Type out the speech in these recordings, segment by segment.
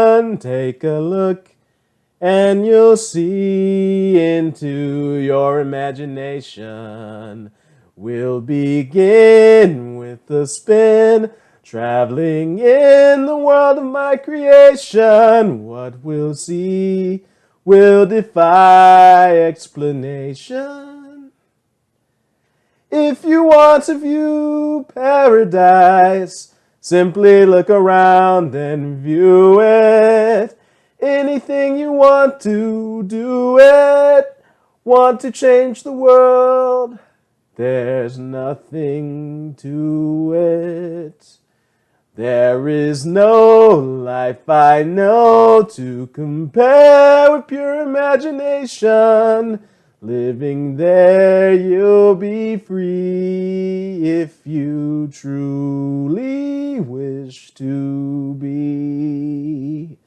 one, take a look, and you'll see into your imagination. We'll begin with a spin, traveling in the world of my creation. What we'll see will defy explanation. If you want to view paradise, simply look around and view it. Anything you want to, do it. Want to change the world? There's nothing to it. There is no life I know to compare with pure imagination. Living there, you'll be free if you truly wish to be.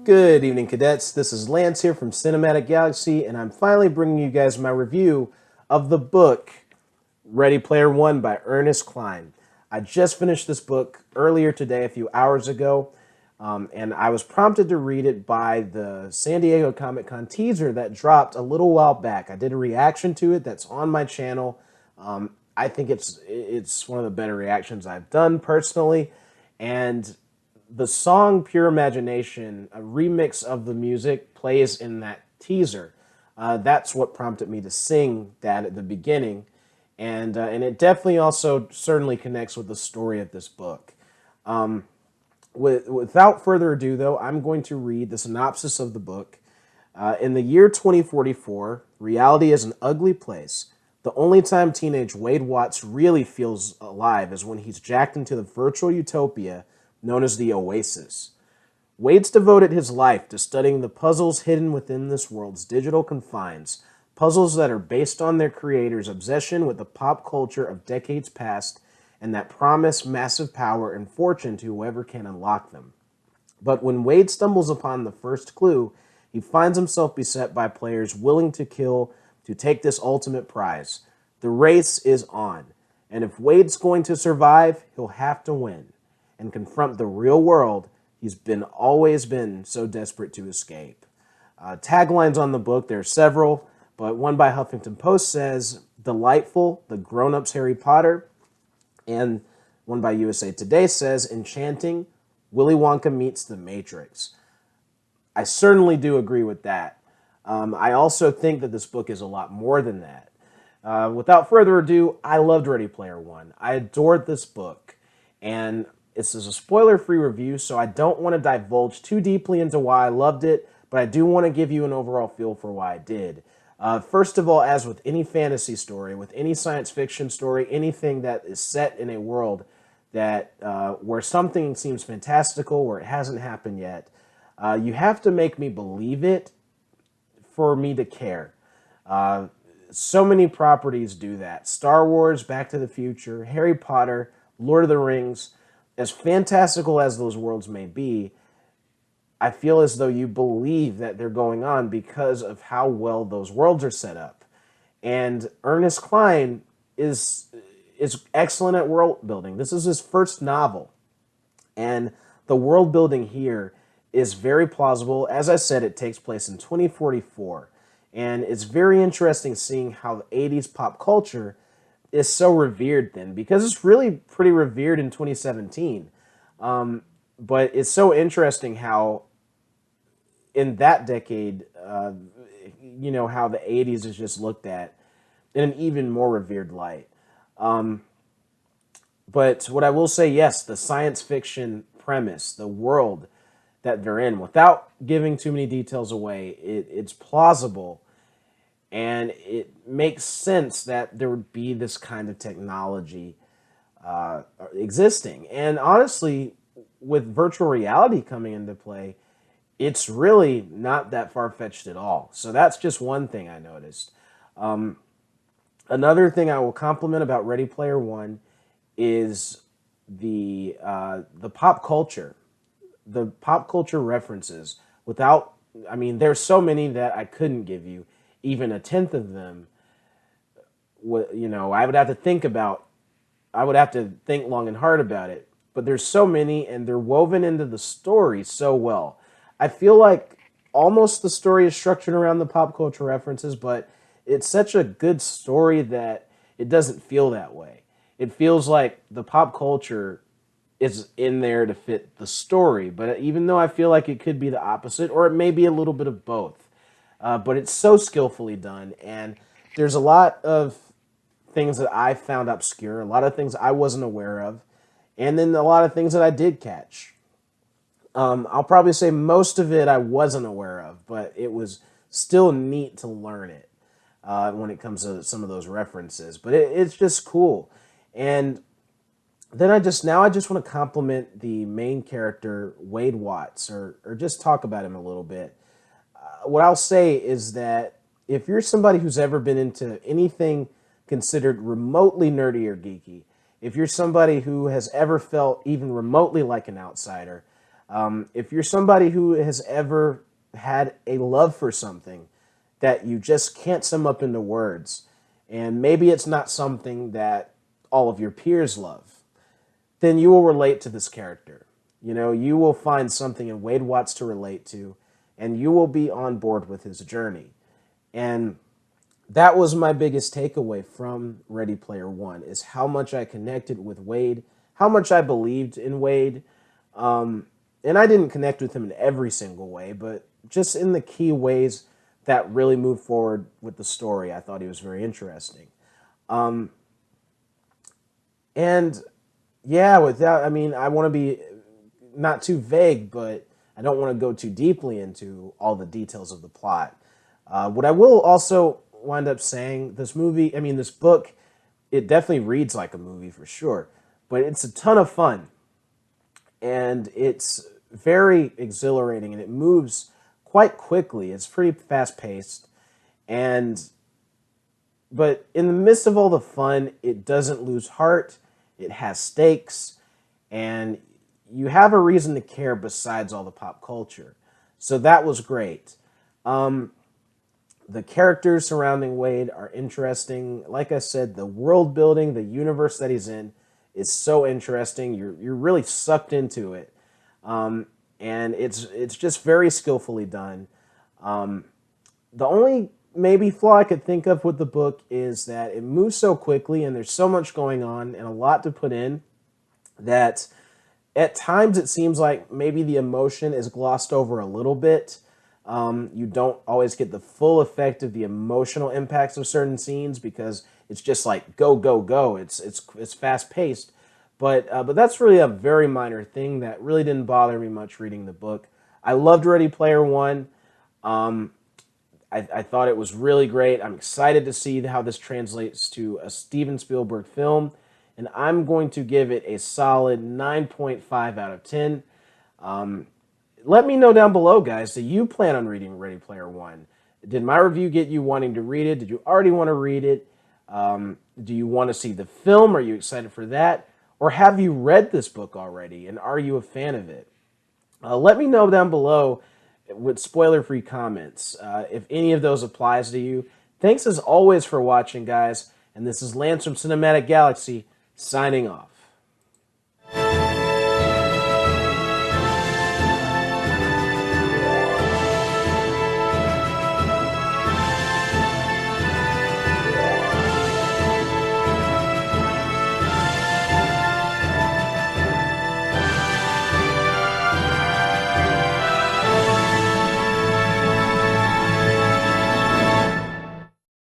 Good evening, cadets. This is Lance here from CinematicGalaxy, and I'm finally bringing you guys my review of the book Ready Player One by Ernest Cline. I just finished this book earlier today, a few hours ago, and I was prompted to read it by the San Diego Comic-Con teaser that dropped a little while back. I did a reaction to it that's on my channel. I think it's one of the better reactions I've done personally, and the song Pure Imagination, a remix of the music, plays in that teaser. That's what prompted me to sing that at the beginning. And it definitely also certainly connects with the story of this book. Without further ado, though, I'm going to read the synopsis of the book. In the year 2044, reality is an ugly place. The only time teenage Wade Watts really feels alive is when he's jacked into the virtual utopia known as the Oasis. Wade's devoted his life to studying the puzzles hidden within this world's digital confines, puzzles that are based on their creator's obsession with the pop culture of decades past and that promise massive power and fortune to whoever can unlock them. But when Wade stumbles upon the first clue, he finds himself beset by players willing to kill to take this ultimate prize. The race is on, and if Wade's going to survive, he'll have to win and confront the real world he's always been so desperate to escape. Taglines on the book, there are several, but one by Huffington Post says, "Delightful, the grown-ups Harry Potter," and one by USA Today says, "Enchanting, Willy Wonka meets the Matrix." I certainly do agree with that. I also think that this book is a lot more than that. Without further ado, I loved Ready Player One. I adored this book, and this is a spoiler-free review, so I don't want to divulge too deeply into why I loved it, but I do want to give you an overall feel for why I did. First of all, as with any fantasy story, with any science fiction story, anything that is set in a world that where something seems fantastical, where it hasn't happened yet, you have to make me believe it for me to care. So many properties do that. Star Wars, Back to the Future, Harry Potter, Lord of the Rings. As fantastical as those worlds may be, I feel as though you believe that they're going on because of how well those worlds are set up. And Ernest Cline is excellent at world building. This is his first novel, and the world building here is very plausible. As I said, it takes place in 2044, and it's very interesting seeing how the 80s pop culture is so revered then, because it's really pretty revered in 2017. But it's so interesting how in that decade, how the 80s is just looked at in an even more revered light. But what I will say, yes, the science fiction premise, the world that they're in, without giving too many details away, it's plausible. And it makes sense that there would be this kind of technology existing. And honestly, with virtual reality coming into play, it's really not that far-fetched at all. So that's just one thing I noticed. Another thing I will compliment about Ready Player One is the pop culture. The pop culture references, there's so many that I couldn't give you even a tenth of them I would have to think about. I would have to think long and hard about it. But there's so many, and they're woven into the story so well. I feel like almost the story is structured around the pop culture references, but it's such a good story that it doesn't feel that way. It feels like the pop culture is in there to fit the story, but even though I feel like it could be the opposite, or it may be a little bit of both, but it's so skillfully done, and there's a lot of things that I found obscure, a lot of things I wasn't aware of, and then a lot of things that I did catch. I'll probably say most of it I wasn't aware of, but it was still neat to learn it when it comes to some of those references. But it's just cool. And then I just want to compliment the main character, Wade Watts, or just talk about him a little bit. What I'll say is that if you're somebody who's ever been into anything considered remotely nerdy or geeky, if you're somebody who has ever felt even remotely like an outsider, if you're somebody who has ever had a love for something that you just can't sum up into words, and maybe it's not something that all of your peers love, then you will relate to this character. You will find something in Wade Watts to relate to, and you will be on board with his journey. And that was my biggest takeaway from Ready Player One, is how much I connected with Wade, how much I believed in Wade. And I didn't connect with him in every single way, but just in the key ways that really moved forward with the story, I thought he was very interesting. And yeah, I want to be not too vague, but I don't want to go too deeply into all the details of the plot. What I will also wind up saying, this book, it definitely reads like a movie for sure, but it's a ton of fun, and it's very exhilarating, and it moves quite quickly. It's pretty fast paced, but in the midst of all the fun, it doesn't lose heart. It has stakes, and you have a reason to care besides all the pop culture. So that was great. The characters surrounding Wade are interesting. Like I said, the world building, the universe that he's in is so interesting. You're really sucked into it. And it's just very skillfully done. The only maybe flaw I could think of with the book is that it moves so quickly, and there's so much going on and a lot to put in, that at times it seems like maybe the emotion is glossed over a little bit. You don't always get the full effect of the emotional impacts of certain scenes because it's just like go, go, go. It's fast paced, but that's really a very minor thing that really didn't bother me much reading the book. I loved Ready Player One. I thought it was really great. I'm excited to see how this translates to a Steven Spielberg film, and I'm going to give it a solid 9.5 out of 10. Let me know down below, guys. Do you plan on reading Ready Player One? Did my review get you wanting to read it? Did you already want to read it? Do you want to see the film? Are you excited for that? Or have you read this book already, and are you a fan of it? Let me know down below with spoiler-free comments if any of those applies to you. Thanks as always for watching, guys. And this is Lance from Cinematic Galaxy, signing off.